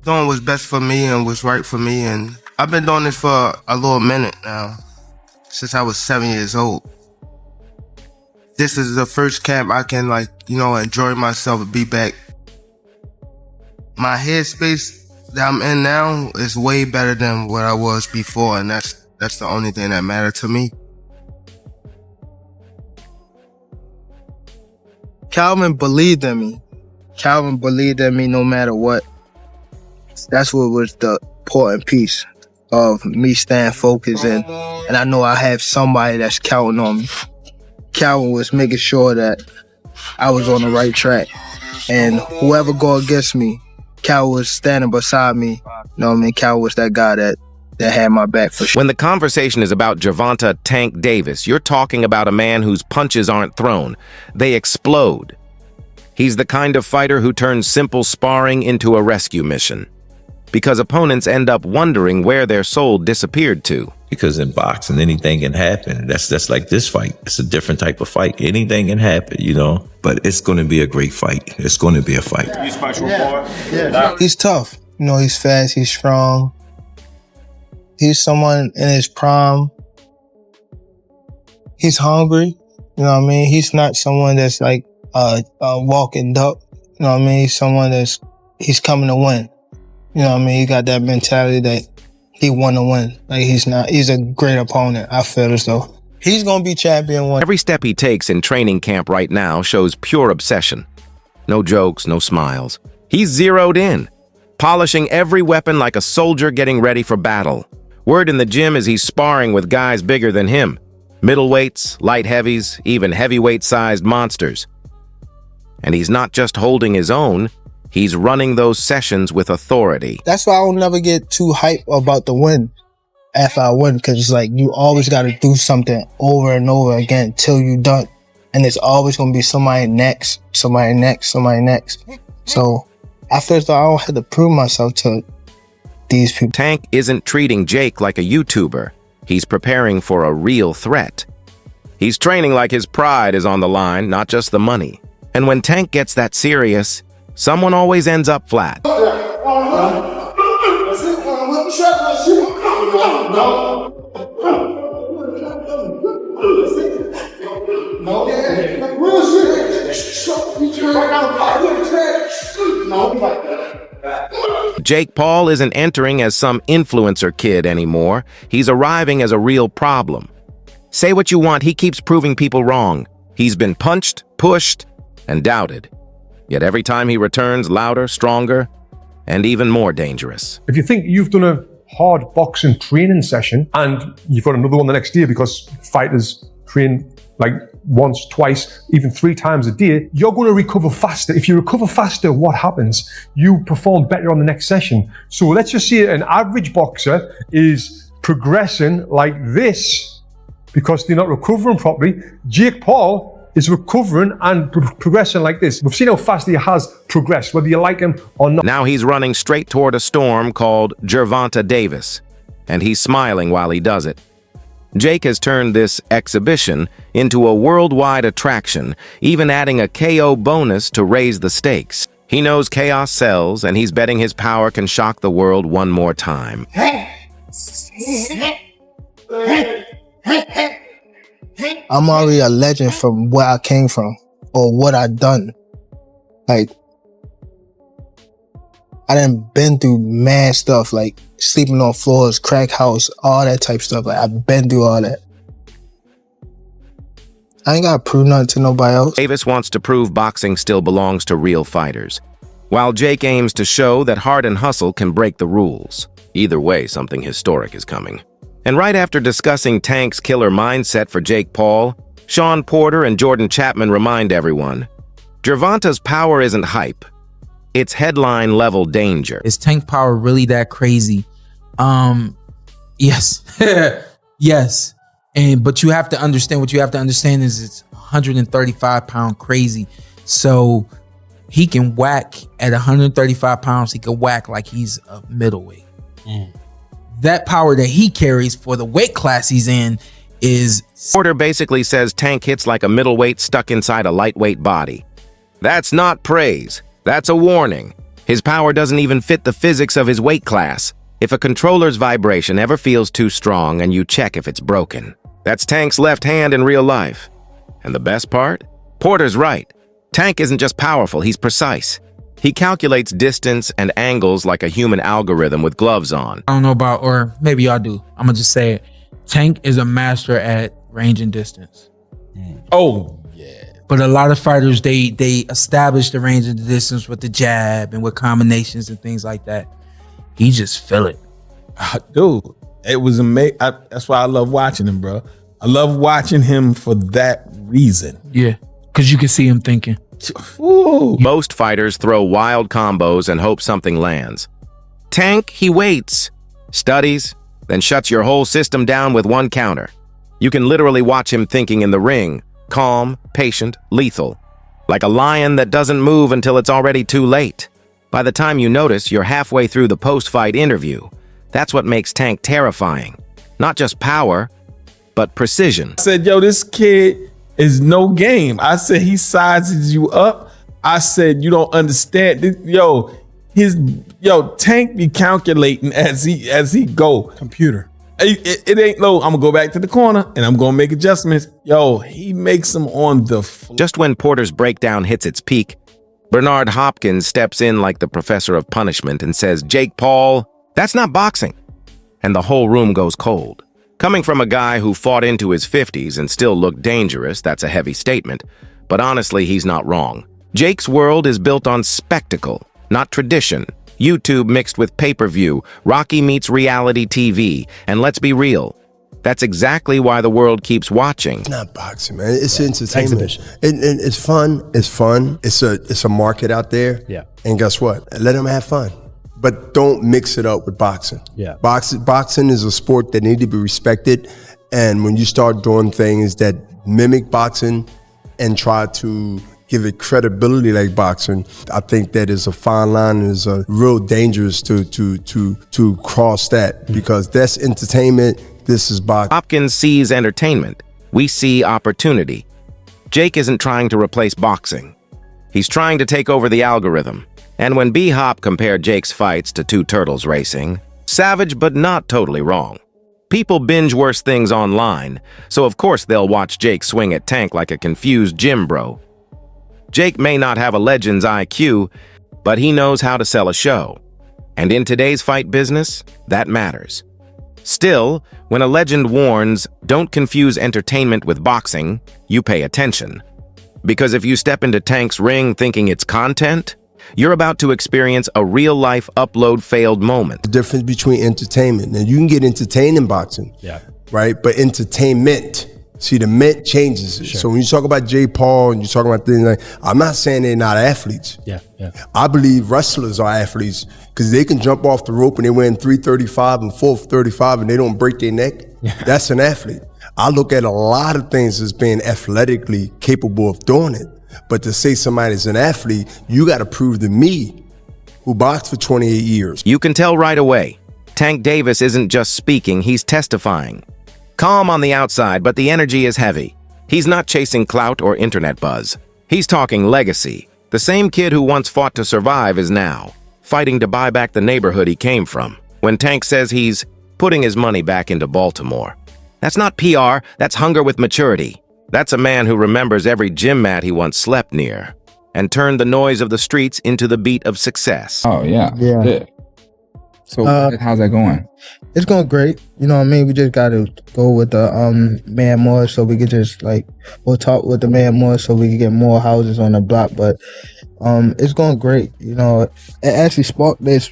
doing what's best for me and what's right for me. And I've been doing this for a little minute now, since I was 7 years old. This is the first camp I can enjoy myself and be back. My headspace that I'm in now is way better than what I was before, and that's the only thing that mattered to me. Calvin believed in me. Calvin believed in me no matter what. That's what was the important piece of me staying focused, and I know I have somebody that's counting on me. Calvin was making sure that I was on the right track, and whoever go against me, Calvin was standing beside me. You know what I mean? Calvin was that guy that had my back for sure. When the conversation is about Gervonta "Tank" Davis, you're talking about a man whose punches aren't thrown. They explode. He's the kind of fighter who turns simple sparring into a rescue mission, because opponents end up wondering where their soul disappeared to. Because in boxing, anything can happen. That's like this fight. It's a different type of fight. Anything can happen, But it's going to be a great fight. It's going to be a fight. You special boy? Yeah. He's tough. He's fast. He's strong. He's someone in his prime. He's hungry. You know what I mean? He's not someone that's like a walking duck. You know what I mean? He's someone he's coming to win. You know what I mean? He got that mentality that he want to win. He's a great opponent. I feel as though he's going to be champion one. Every step he takes in training camp right now shows pure obsession. No jokes, no smiles. He's zeroed in, polishing every weapon like a soldier getting ready for battle. Word in the gym is he's sparring with guys bigger than him. Middleweights, light heavies, even heavyweight-sized monsters. And he's not just holding his own, he's running those sessions with authority. That's why I don't never get too hyped about the win after I win, because it's like you always got to do something over and over again till you done. And there's always going to be somebody next, somebody next, somebody next. So I feel as though I don't have to prove myself to these people. Tank isn't treating Jake like a YouTuber. He's preparing for a real threat. He's training like his pride is on the line, not just the money. And when Tank gets that serious, someone always ends up flat. Jake Paul isn't entering as some influencer kid anymore. He's arriving as a real problem. Say what you want, he keeps proving people wrong. He's been punched, pushed, and doubted. Yet every time he returns louder, stronger, and even more dangerous. If you think you've done a hard boxing training session and you've got another one the next day because fighters train like once, twice, even 3 times a day, you're going to recover faster. If you recover faster, what happens? You perform better on the next session. So let's just say an average boxer is progressing like this because they're not recovering properly. Jake Paul is recovering and progressing like this. We've seen how fast he has progressed, whether you like him or not. Now he's running straight toward a storm called Gervonta Davis, and he's smiling while he does it. Jake has turned this exhibition into a worldwide attraction, even adding a KO bonus to raise the stakes. He knows chaos sells, and he's betting his power can shock the world one more time. I'm already a legend from where I came from or what I done. Like, I done been through mad stuff, like sleeping on floors, crack house, all that type stuff. Like, I've been through all that. I ain't gotta prove nothing to nobody else. Davis wants to prove boxing still belongs to real fighters, while Jake aims to show that heart and hustle can break the rules. Either way, something historic is coming. And right after discussing Tank's killer mindset for Jake Paul, Sean Porter and Jordan Chapman remind everyone, Gervonta's power isn't hype. It's headline-level danger. Is Tank power really that crazy? Yes. Yes. But you have to understand, what you have to understand is it's 135 pound crazy. So he can whack at 135 pounds. He can whack like he's a middleweight. That power that he carries for the weight class he's in is... Porter basically says Tank hits like a middleweight stuck inside a lightweight body. That's not praise. That's a warning. His power doesn't even fit the physics of his weight class. If a controller's vibration ever feels too strong and you check if it's broken, that's Tank's left hand in real life. And the best part? Porter's right. Tank isn't just powerful, he's precise. He calculates distance and angles like a human algorithm with gloves on. I don't know about, or maybe y'all do. I'm gonna just say it. Tank is a master at range and distance. Oh, yeah. But a lot of fighters, they establish the range and the distance with the jab and with combinations and things like that. He just feel it. Dude, it was amazing. That's why I love watching him, bro. I love watching him for that reason. Yeah, because you can see him thinking. Ooh. Most fighters throw wild combos and hope something lands. Tank, he waits, studies, then shuts your whole system down with one counter. You can literally watch him thinking in the ring, calm, patient, lethal. Like a lion that doesn't move until it's already too late. By the time you notice, you're halfway through the post-fight interview. That's what makes Tank terrifying. Not just power, but precision. I said, yo, this kid is no game. I said, he sizes you up. I said, you don't understand. Tank be calculating as he go. Computer. It ain't low. I'm gonna go back to the corner and I'm gonna make adjustments. Yo, he makes them on the floor. Just when Porter's breakdown hits its peak, Bernard Hopkins steps in like the professor of punishment and says, "Jake Paul, that's not boxing." And the whole room goes cold. Coming from a guy who fought into his 50s and still looked dangerous, that's a heavy statement. But honestly, he's not wrong. Jake's world is built on spectacle, not tradition. YouTube mixed with pay-per-view, Rocky meets reality TV, and let's be real, that's exactly why the world keeps watching. It's not boxing, man. It's entertainment. And it's fun. It's fun. It's a market out there. Yeah. And guess what? Let them have fun. But don't mix it up with boxing. Yeah. Boxing is a sport that need to be respected. And when you start doing things that mimic boxing and try to give it credibility like boxing, I think that is a fine line and is a real dangerous to cross that, because that's entertainment. This is boxing. Hopkins sees entertainment. We see opportunity. Jake isn't trying to replace boxing. He's trying to take over the algorithm. And when B-Hop compared Jake's fights to two turtles racing, savage but not totally wrong. People binge worse things online, so of course they'll watch Jake swing at Tank like a confused gym bro. Jake may not have a legend's IQ, but he knows how to sell a show. And in today's fight business, that matters. Still, when a legend warns, don't confuse entertainment with boxing, you pay attention. Because if you step into Tank's ring thinking it's content, you're about to experience a real-life upload failed moment. The difference between entertainment, and you can get entertained in boxing, Yeah. right? But entertainment, see, the mint changes it. Sure. So when you talk about Jay Paul and you talk about things like, I'm not saying they're not athletes. Yeah. Yeah. I believe wrestlers are athletes because they can jump off the rope and they win 335 and 435 and they don't break their neck. Yeah. That's an athlete. I look at a lot of things as being athletically capable of doing it. But to say somebody's an athlete, you got to prove to me, who boxed for 28 years. You can tell right away, Tank Davis isn't just speaking, he's testifying. Calm on the outside, but the energy is heavy. He's not chasing clout or internet buzz. He's talking legacy. The same kid who once fought to survive is now fighting to buy back the neighborhood he came from. When Tank says he's putting his money back into Baltimore, that's not PR, that's hunger with maturity. That's a man who remembers every gym mat he once slept near and turned the noise of the streets into the beat of success. Oh, yeah. Yeah. Good. So how's that going? It's going great. You know what I mean? We just got to go with the man more so we could just we'll talk with the man more so we can get more houses on the block. But it's going great. You know, it actually sparked this.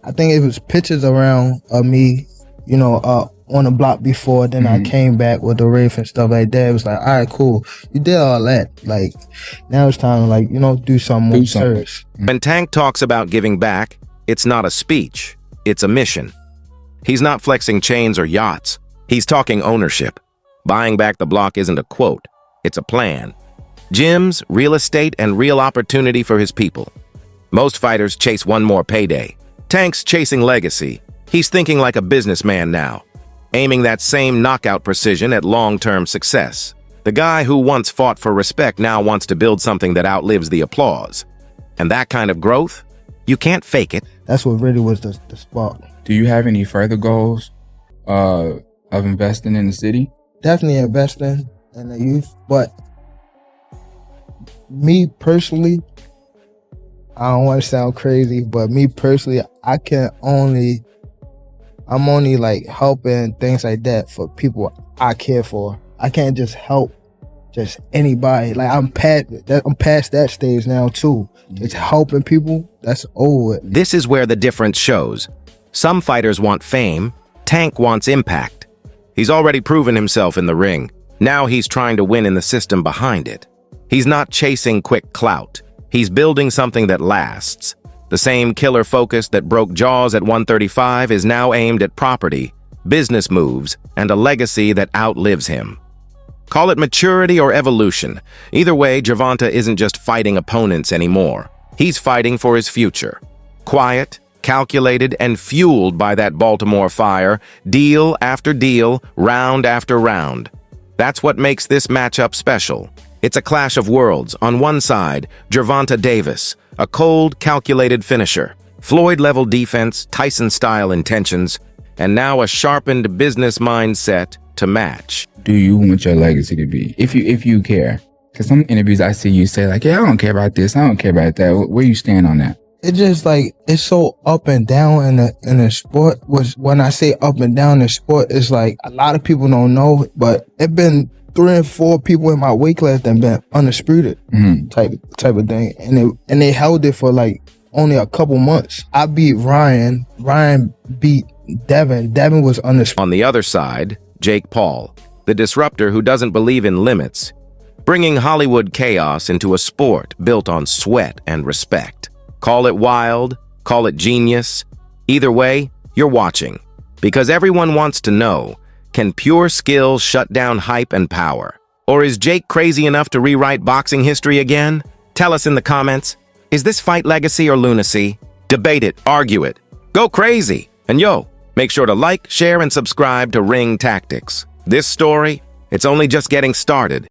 I think it was pictures around of me, you know, on the block before. Then I came back with the Rafe and stuff like that. It was like, all right, cool. You did all that. Like, now it's time to, do something more serious. When Tank talks about giving back, it's not a speech. It's a mission. He's not flexing chains or yachts. He's talking ownership. Buying back the block isn't a quote. It's a plan. Gyms, real estate, and real opportunity for his people. Most fighters chase one more payday. Tank's chasing legacy. He's thinking like a businessman now, aiming that same knockout precision at long-term success. The guy who once fought for respect now wants to build something that outlives the applause. And that kind of growth, You can't fake it. That's what really was the spark. Do you have any further goals of investing in the city? Definitely investing in the youth, but me personally, I don't want to sound crazy, but me personally, I'm only like helping things like that for people I care for. I can't just help just anybody. Like I'm past that stage now too. It's helping people. That's over with. This is where the difference shows. Some fighters want fame. Tank wants impact. He's already proven himself in the ring. Now he's trying to win in the system behind it. He's not chasing quick clout. He's building something that lasts. The same killer focus that broke Jaws at 135 is now aimed at property, business moves, and a legacy that outlives him. Call it maturity or evolution. Either way, Gervonta isn't just fighting opponents anymore. He's fighting for his future. Quiet, calculated, and fueled by that Baltimore fire, deal after deal, round after round. That's what makes this matchup special. It's a clash of worlds. On one side, Gervonta Davis, a cold, calculated finisher. Floyd-level defense, Tyson-style intentions, and now a sharpened business mindset to match. Do you want your legacy to be? If you care. Because some interviews I see you say like, yeah, I don't care about this, I don't care about that. Where you stand on that? It's just like, it's so up and down in the sport. When I say up and down in the sport, it's like a lot of people don't know, but it been 3 and 4 people in my weight class that been undisputed type of thing, and they held it for like only a couple months. I beat Ryan beat Devin was undisputed. On the other side, Jake Paul, the disruptor who doesn't believe in limits, bringing Hollywood chaos into a sport built on sweat and respect. Call it wild, call it genius. Either way, you're watching, because everyone wants to know, can pure skill shut down hype and power? Or is Jake crazy enough to rewrite boxing history again? Tell us in the comments. Is this fight legacy or lunacy? Debate it, argue it. Go crazy! And yo, make sure to like, share, and subscribe to Ring Tactics. This story, it's only just getting started.